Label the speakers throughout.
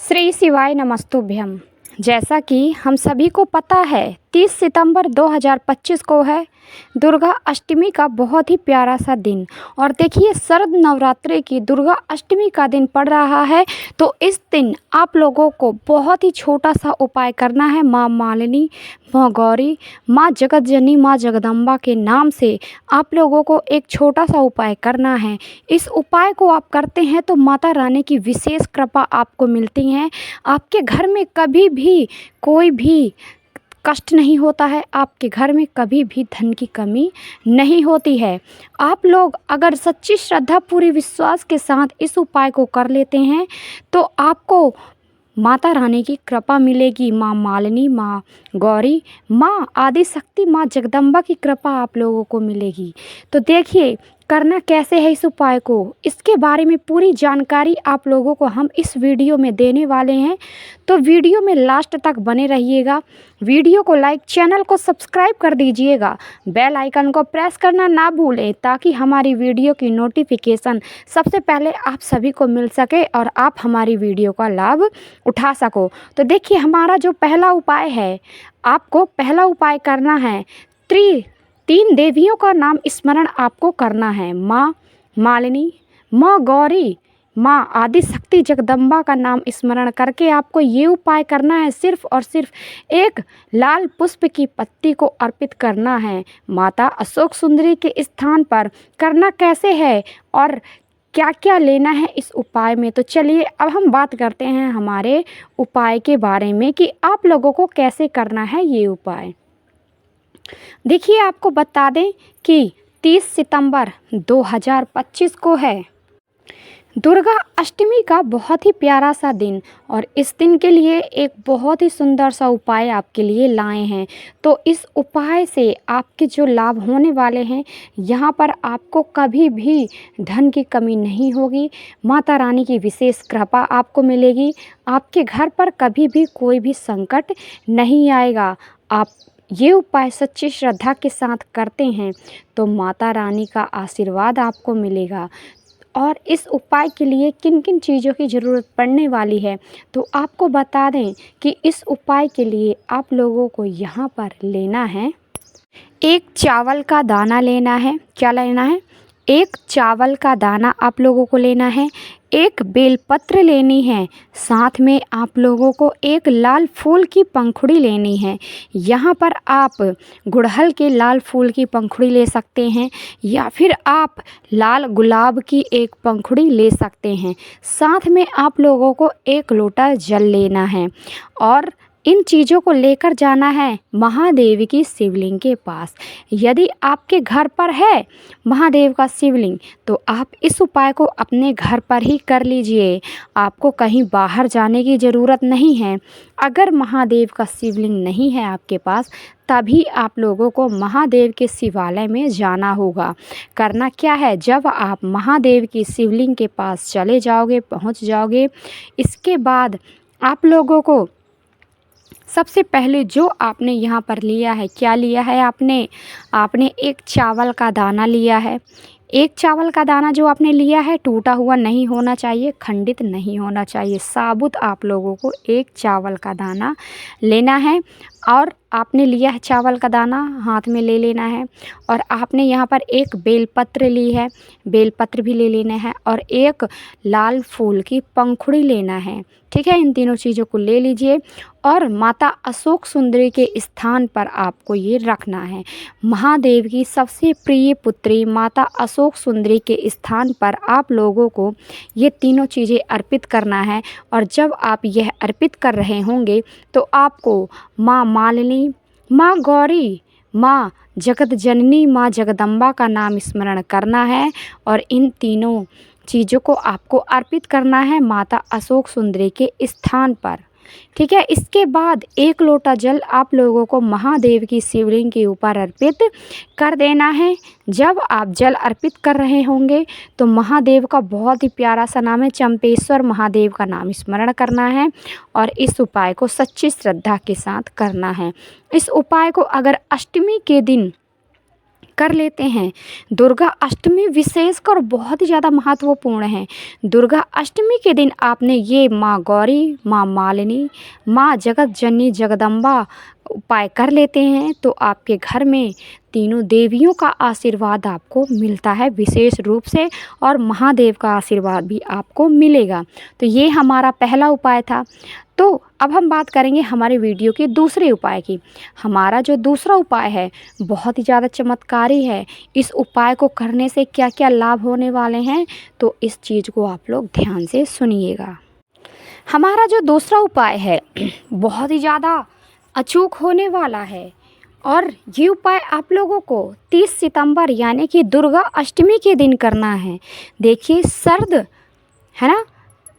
Speaker 1: श्री शिवाय नमस्तुभ्यम। जैसा कि हम सभी को पता है 30 सितंबर 2025 को है दुर्गा अष्टमी का बहुत ही प्यारा सा दिन। और देखिए शरद नवरात्रि की दुर्गा अष्टमी का दिन पड़ रहा है, तो इस दिन आप लोगों को बहुत ही छोटा सा उपाय करना है। माँ मालिनी, माँ गौरी, माँ जगतजननी, माँ जगदम्बा के नाम से आप लोगों को एक छोटा सा उपाय करना है। इस उपाय को आप करते हैं तो माता रानी की विशेष कृपा आपको मिलती है। आपके घर में कभी भी कोई भी कष्ट नहीं होता है, आपके घर में कभी भी धन की कमी नहीं होती है। आप लोग अगर सच्ची श्रद्धा पूरी विश्वास के साथ इस उपाय को कर लेते हैं तो आपको माता रानी की कृपा मिलेगी। माँ मालिनी, माँ गौरी, माँ आदि शक्ति, माँ जगदम्बा की कृपा आप लोगों को मिलेगी। तो देखिए करना कैसे है इस उपाय को, इसके बारे में पूरी जानकारी आप लोगों को हम इस वीडियो में देने वाले हैं। तो वीडियो में लास्ट तक बने रहिएगा। वीडियो को लाइक, चैनल को सब्सक्राइब कर दीजिएगा, बेल आइकन को प्रेस करना ना भूलें ताकि हमारी वीडियो की नोटिफिकेशन सबसे पहले आप सभी को मिल सके और आप हमारी वीडियो का लाभ उठा सको। तो देखिए हमारा जो पहला उपाय है, आपको पहला उपाय करना है। तीन देवियों का नाम स्मरण आपको करना है। माँ मालिनी, माँ गौरी, माँ आदि शक्ति जगदम्बा का नाम स्मरण करके आपको ये उपाय करना है। सिर्फ और सिर्फ एक लाल पुष्प की पत्ती को अर्पित करना है माता अशोक सुंदरी के स्थान पर। करना कैसे है और क्या क्या लेना है इस उपाय में, तो चलिए अब हम बात करते हैं हमारे उपाय के बारे में कि आप लोगों को कैसे करना है ये उपाय। देखिए आपको बता दें कि 30 सितंबर 2025 को है दुर्गा अष्टमी का बहुत ही प्यारा सा दिन, और इस दिन के लिए एक बहुत ही सुंदर सा उपाय आपके लिए लाए हैं। तो इस उपाय से आपके जो लाभ होने वाले हैं, यहाँ पर आपको कभी भी धन की कमी नहीं होगी। माता रानी की विशेष कृपा आपको मिलेगी। आपके घर पर कभी भी कोई भी संकट नहीं आएगा। आप ये उपाय सच्ची श्रद्धा के साथ करते हैं तो माता रानी का आशीर्वाद आपको मिलेगा। और इस उपाय के लिए किन किन चीज़ों की ज़रूरत पड़ने वाली है, तो आपको बता दें कि इस उपाय के लिए आप लोगों को यहाँ पर लेना है, एक चावल का दाना लेना है। क्या लेना है? एक चावल का दाना आप लोगों को लेना है। एक बेलपत्र लेनी है। साथ में आप लोगों को एक लाल फूल की पंखुड़ी लेनी है। यहाँ पर आप गुड़हल के लाल फूल की पंखुड़ी ले सकते हैं या फिर आप लाल गुलाब की एक पंखुड़ी ले सकते हैं। साथ में आप लोगों को एक लोटा जल लेना है और इन चीज़ों को लेकर जाना है महादेव की शिवलिंग के पास। यदि आपके घर पर है महादेव का शिवलिंग तो आप इस उपाय को अपने घर पर ही कर लीजिए। आपको कहीं बाहर जाने की ज़रूरत नहीं है। अगर महादेव का शिवलिंग नहीं है आपके पास, तभी आप लोगों को महादेव के शिवालय में जाना होगा। करना क्या है, जब आप महादेव की शिवलिंग के पास चले जाओगे, पहुंच जाओगे, इसके बाद आप लोगों को सबसे पहले जो आपने यहाँ पर लिया है, क्या लिया है आपने एक चावल का दाना लिया है। एक चावल का दाना जो आपने लिया है टूटा हुआ नहीं होना चाहिए, खंडित नहीं होना चाहिए। साबुत आप लोगों को एक चावल का दाना लेना है और आपने लिया है चावल का दाना, हाथ में ले लेना है। और आपने यहाँ पर एक बेलपत्र ली है, बेलपत्र भी ले लेना है और एक लाल फूल की पंखुड़ी लेना है। ठीक है, इन तीनों चीज़ों को ले लीजिए और माता अशोक सुंदरी के स्थान पर आपको ये रखना है। महादेव की सबसे प्रिय पुत्री माता अशोक सुंदरी के स्थान पर आप लोगों को ये तीनों चीज़ें अर्पित करना है। और जब आप यह अर्पित कर रहे होंगे तो आपको माँ मालिनी, माँ गौरी, माँ जगतजननी, माँ जगदम्बा का नाम स्मरण करना है और इन तीनों चीज़ों को आपको अर्पित करना है माता अशोक सुंदरी के स्थान पर। ठीक है, इसके बाद एक लोटा जल आप लोगों को महादेव की शिवलिंग के ऊपर अर्पित कर देना है। जब आप जल अर्पित कर रहे होंगे तो महादेव का बहुत ही प्यारा सा नाम है चंपेश्वर महादेव का नाम स्मरण करना है और इस उपाय को सच्ची श्रद्धा के साथ करना है। इस उपाय को अगर अष्टमी के दिन कर लेते हैं। दुर्गा अष्टमी विशेषकर बहुत ही ज़्यादा महत्वपूर्ण है। दुर्गा अष्टमी के दिन आपने ये माँ गौरी, माँ मालिनी, माँ जगत जननी जगदम्बा उपाय कर लेते हैं तो आपके घर में तीनों देवियों का आशीर्वाद आपको मिलता है विशेष रूप से, और महादेव का आशीर्वाद भी आपको मिलेगा। तो ये हमारा पहला उपाय था। तो अब हम बात करेंगे हमारे वीडियो के दूसरे उपाय की। हमारा जो दूसरा उपाय है बहुत ही ज़्यादा चमत्कारी है। इस उपाय को करने से क्या क्या लाभ होने वाले हैं, तो इस चीज़ को आप लोग ध्यान से सुनिएगा। हमारा जो दूसरा उपाय है बहुत ही ज़्यादा अचूक होने वाला है, और ये उपाय आप लोगों को 30 सितंबर यानी कि दुर्गा अष्टमी के दिन करना है। देखिए सर्द है ना,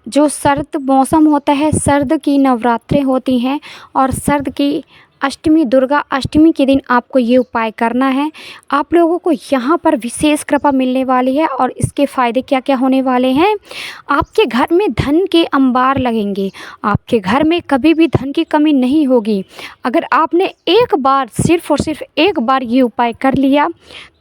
Speaker 1: जो सर्द मौसम होता है, सर्द की नवरात्रें होती हैं, और सर्द की अष्टमी दुर्गा अष्टमी के दिन आपको ये उपाय करना है। आप लोगों को यहाँ पर विशेष कृपा मिलने वाली है, और इसके फ़ायदे क्या क्या होने वाले हैं। आपके घर में धन के अंबार लगेंगे, आपके घर में कभी भी धन की कमी नहीं होगी। अगर आपने एक बार, सिर्फ़ और सिर्फ एक बार ये उपाय कर लिया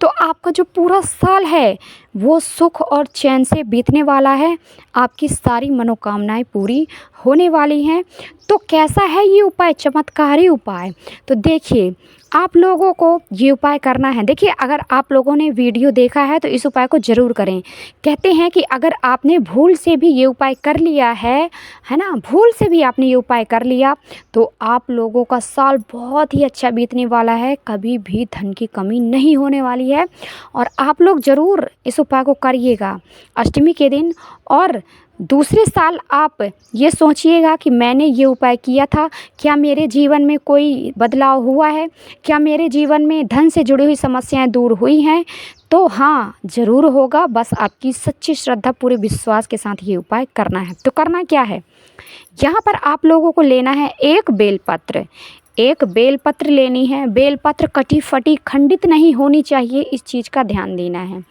Speaker 1: तो आपका जो पूरा साल है वो सुख और चैन से बीतने वाला है। आपकी सारी मनोकामनाएं पूरी होने वाली हैं। तो कैसा है ये उपाय, चमत्कारी उपाय। तो देखिए आप लोगों को ये उपाय करना है। देखिए अगर आप लोगों ने वीडियो देखा है तो इस उपाय को ज़रूर करें। कहते हैं कि अगर आपने भूल से भी ये उपाय कर लिया है ना, भूल से भी आपने ये उपाय कर लिया तो आप लोगों का साल बहुत ही अच्छा बीतने वाला है, कभी भी धन की कमी नहीं होने वाली है। और आप लोग ज़रूर इस उपाय को करिएगा अष्टमी के दिन। और दूसरे साल आप ये सोचिएगा कि मैंने ये उपाय किया था, क्या मेरे जीवन में कोई बदलाव हुआ है, क्या मेरे जीवन में धन से जुड़ी हुई समस्याएं दूर हुई हैं। तो हाँ ज़रूर होगा, बस आपकी सच्ची श्रद्धा पूरे विश्वास के साथ ये उपाय करना है। तो करना क्या है, यहाँ पर आप लोगों को लेना है एक बेलपत्र, एक बेलपत्र लेनी है। बेलपत्र कटी फटी खंडित नहीं होनी चाहिए, इस चीज़ का ध्यान देना है।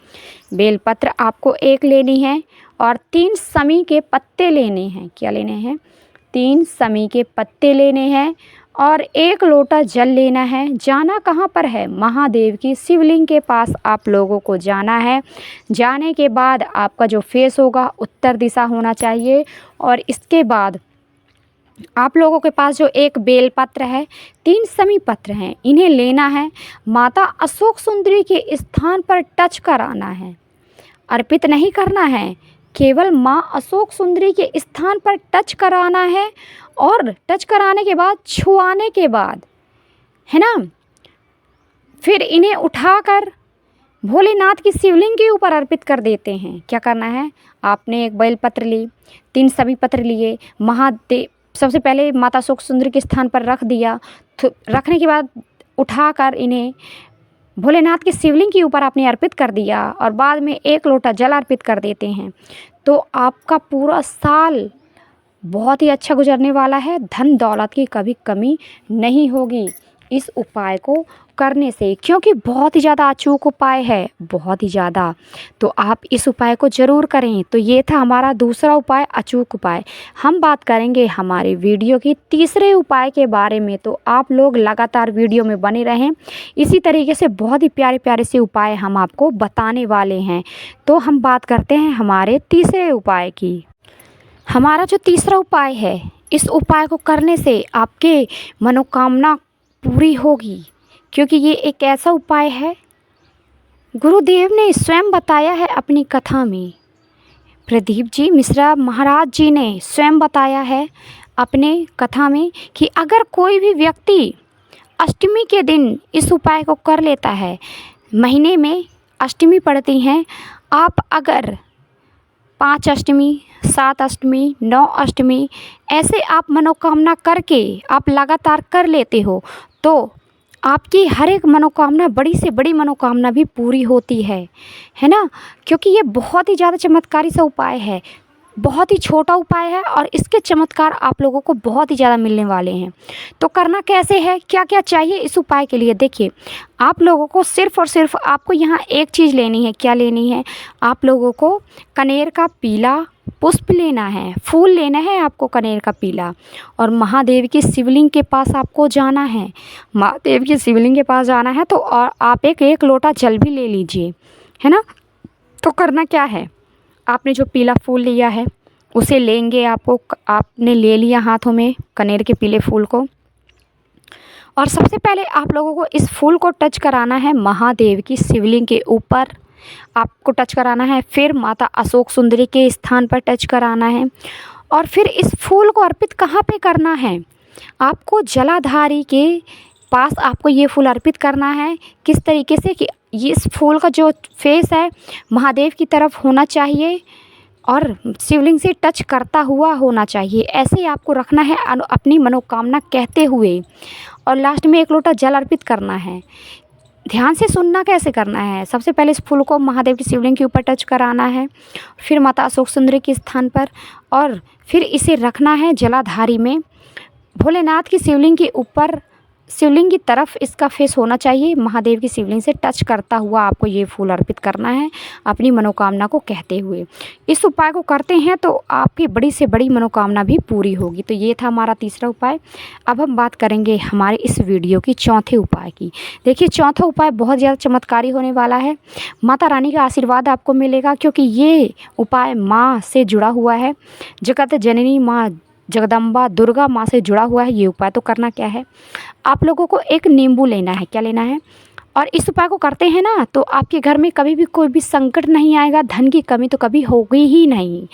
Speaker 1: बेलपत्र आपको एक लेनी है, और 3 समी के पत्ते लेने हैं। क्या लेने हैं, 3 समी के पत्ते लेने हैं, और 1 लोटा जल लेना है। जाना कहाँ पर है, महादेव की शिवलिंग के पास आप लोगों को जाना है। जाने के बाद आपका जो फेस होगा उत्तर दिशा होना चाहिए, और इसके बाद आप लोगों के पास जो एक बेलपत्र है, 3 समी पत्र हैं, इन्हें लेना है। माता अशोक सुंदरी के स्थान पर टच कराना है, अर्पित नहीं करना है, केवल माँ अशोक सुंदरी के स्थान पर टच कराना है। और टच कराने के बाद, छुआने के बाद है ना, फिर इन्हें उठाकर भोलेनाथ की शिवलिंग के ऊपर अर्पित कर देते हैं। क्या करना है, आपने एक बेलपत्र ली, 3 सभी पत्र लिए, महादेव सबसे पहले माता अशोक सुंदरी के स्थान पर रख दिया। रखने के बाद उठाकर इन्हें भोलेनाथ के शिवलिंग के ऊपर आपने अर्पित कर दिया, और बाद में 1 लोटा जल अर्पित कर देते हैं। तो आपका पूरा साल बहुत ही अच्छा गुजरने वाला है, धन दौलत की कभी कमी नहीं होगी इस उपाय को करने से, क्योंकि बहुत ही ज़्यादा अचूक उपाय है, बहुत ही ज़्यादा। तो आप इस उपाय को ज़रूर करें। तो ये था हमारा दूसरा उपाय, अचूक उपाय। हम बात करेंगे हमारे वीडियो की तीसरे उपाय के बारे में, तो आप लोग लगातार वीडियो में बने रहें। इसी तरीके से बहुत ही प्यारे प्यारे से उपाय हम आपको बताने वाले हैं। तो हम बात करते हैं हमारे तीसरे उपाय की। हमारा जो तीसरा उपाय है, इस उपाय को करने से आपके मनोकामना पूरी होगी, क्योंकि ये एक ऐसा उपाय है गुरुदेव ने स्वयं बताया है अपनी कथा में। प्रदीप जी मिश्रा महाराज जी ने स्वयं बताया है अपने कथा में कि अगर कोई भी व्यक्ति अष्टमी के दिन इस उपाय को कर लेता है, महीने में अष्टमी पड़ती हैं, आप अगर 5 अष्टमी, 7 अष्टमी, 9 अष्टमी ऐसे आप मनोकामना करके आप लगातार कर लेते हो तो आपकी हर एक मनोकामना, बड़ी से बड़ी मनोकामना भी पूरी होती है ना। क्योंकि ये बहुत ही ज़्यादा चमत्कारी सा उपाय है, बहुत ही छोटा उपाय है, और इसके चमत्कार आप लोगों को बहुत ही ज़्यादा मिलने वाले हैं। तो करना कैसे है, क्या क्या चाहिए इस उपाय के लिए, देखिए आप लोगों को सिर्फ़ और सिर्फ आपको यहाँ एक चीज़ लेनी है। क्या लेनी है, आप लोगों को कनेर का पीला पुष्प लेना है, फूल लेना है आपको कनेर का पीला, और महादेव की शिवलिंग के पास आपको जाना है। महादेव की शिवलिंग के पास जाना है तो और आप एक लोटा जल भी ले लीजिए, है ना। तो करना क्या है, आपने जो पीला फूल लिया है उसे लेंगे, आपने ले लिया हाथों में कनेर के पीले फूल को, और सबसे पहले आप लोगों को इस फूल को टच कराना है महादेव की शिवलिंग के ऊपर आपको टच कराना है, फिर माता अशोक सुंदरी के स्थान पर टच कराना है, और फिर इस फूल को अर्पित कहाँ पे करना है, आपको जलाधारी के पास आपको ये फूल अर्पित करना है। किस तरीके से कि इस फूल का जो फेस है महादेव की तरफ होना चाहिए और शिवलिंग से टच करता हुआ होना चाहिए, ऐसे ही आपको रखना है अपनी मनोकामना कहते हुए, और लास्ट में एक लोटा जल अर्पित करना है। ध्यान से सुनना कैसे करना है, सबसे पहले इस फूल को महादेव की शिवलिंग के ऊपर टच कराना है, फिर माता अशोक सुंदरी के स्थान पर, और फिर इसे रखना है जलाधारी में। भोलेनाथ की शिवलिंग के ऊपर शिवलिंग की तरफ इसका फेस होना चाहिए, महादेव की शिवलिंग से टच करता हुआ आपको ये फूल अर्पित करना है अपनी मनोकामना को कहते हुए। इस उपाय को करते हैं तो आपकी बड़ी से बड़ी मनोकामना भी पूरी होगी। तो ये था हमारा तीसरा उपाय। अब हम बात करेंगे हमारे इस वीडियो की चौथे उपाय की। देखिए चौथा उपाय बहुत ज़्यादा चमत्कारी होने वाला है, माता रानी का आशीर्वाद आपको मिलेगा, क्योंकि ये उपाय माँ से जुड़ा हुआ है, जगत जननी माँ जगदम्बा दुर्गा माँ से जुड़ा हुआ है ये उपाय। तो करना क्या है, आप लोगों को एक नींबू लेना है, क्या लेना है, और इस उपाय को करते हैं ना तो आपके घर में कभी भी कोई भी संकट नहीं आएगा, धन की कमी तो कभी होगी ही नहीं।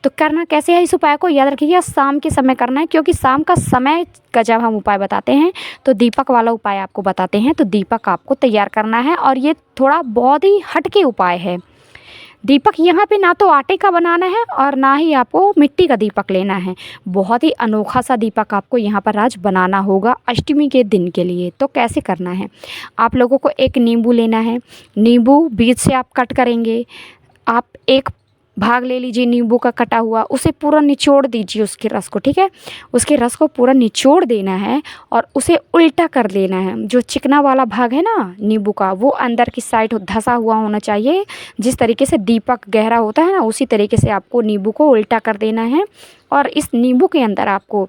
Speaker 1: तो करना कैसे है, इस उपाय को याद रखिएगा शाम के समय करना है, क्योंकि शाम का समय का जब हम उपाय बताते हैं तो दीपक वाला उपाय आपको बताते हैं, तो दीपक आपको तैयार करना है, और ये थोड़ा बहुत ही हटके उपाय है। दीपक यहाँ पे ना तो आटे का बनाना है और ना ही आपको मिट्टी का दीपक लेना है, बहुत ही अनोखा सा दीपक आपको यहाँ पर आज बनाना होगा अष्टमी के दिन के लिए। तो कैसे करना है, आप लोगों को एक नींबू लेना है, नींबू बीच से आप कट करेंगे, आप एक भाग ले लीजिए नींबू का कटा हुआ, उसे पूरा निचोड़ दीजिए उसके रस को, ठीक है, उसके रस को पूरा निचोड़ देना है और उसे उल्टा कर देना है। जो चिकना वाला भाग है ना नींबू का वो अंदर की साइड धंसा हुआ होना चाहिए, जिस तरीके से दीपक गहरा होता है ना उसी तरीके से आपको नींबू को उल्टा कर देना है, और इस नींबू के अंदर आपको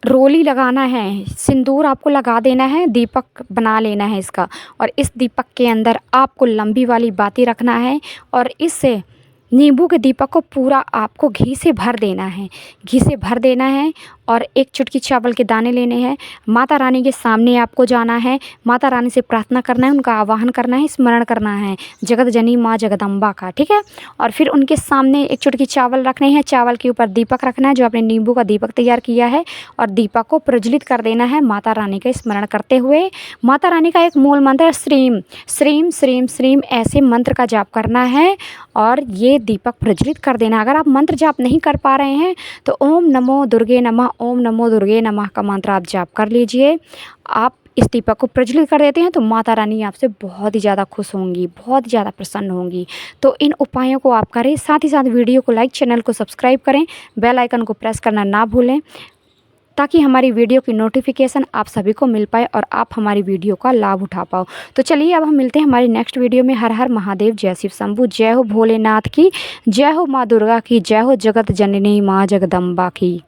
Speaker 1: रोली लगाना है, सिंदूर आपको लगा देना है, दीपक बना लेना है इसका, और इस दीपक के अंदर आपको लंबी वाली बाती रखना है, और इससे नींबू के दीपक को पूरा आपको घी से भर देना है, घी से भर देना है, और एक चुटकी चावल के दाने लेने हैं। माता रानी के सामने आपको जाना है, माता रानी से प्रार्थना करना है, उनका आवाहन करना है, स्मरण करना है जगत जननी माँ जगदम्बा का, ठीक है। और फिर उनके सामने एक चुटकी चावल रखने हैं, चावल के ऊपर दीपक रखना है जो आपने नींबू का दीपक तैयार किया है, और दीपक को प्रज्वलित कर देना है माता रानी का स्मरण करते हुए। माता रानी का एक मूल मंत्र श्रीम श्रीम श्रीम श्रीम ऐसे मंत्र का जाप करना है, और ये दीपक प्रज्वलित कर देना। अगर आप मंत्र जाप नहीं कर पा रहे हैं तो ओम नमो दुर्गे नमः, ओम नमो दुर्गे नमः का मंत्र आप जाप कर लीजिए। आप इस दीपक को प्रज्वलित कर देते हैं तो माता रानी आपसे बहुत ही ज़्यादा खुश होंगी, बहुत ज़्यादा प्रसन्न होंगी। तो इन उपायों को आप करें, साथ ही साथ वीडियो को लाइक, चैनल को सब्सक्राइब करें, बेल आइकन को प्रेस करना ना भूलें, ताकि हमारी वीडियो की नोटिफिकेशन आप सभी को मिल पाए और आप हमारी वीडियो का लाभ उठा पाओ। तो चलिए अब हम मिलते हैं हमारी नेक्स्ट वीडियो में। हर हर महादेव, जय शिव शंभू, जय हो भोलेनाथ की, जय हो माँ दुर्गा की, जय हो जगत जननी माँ जगदम्बा की।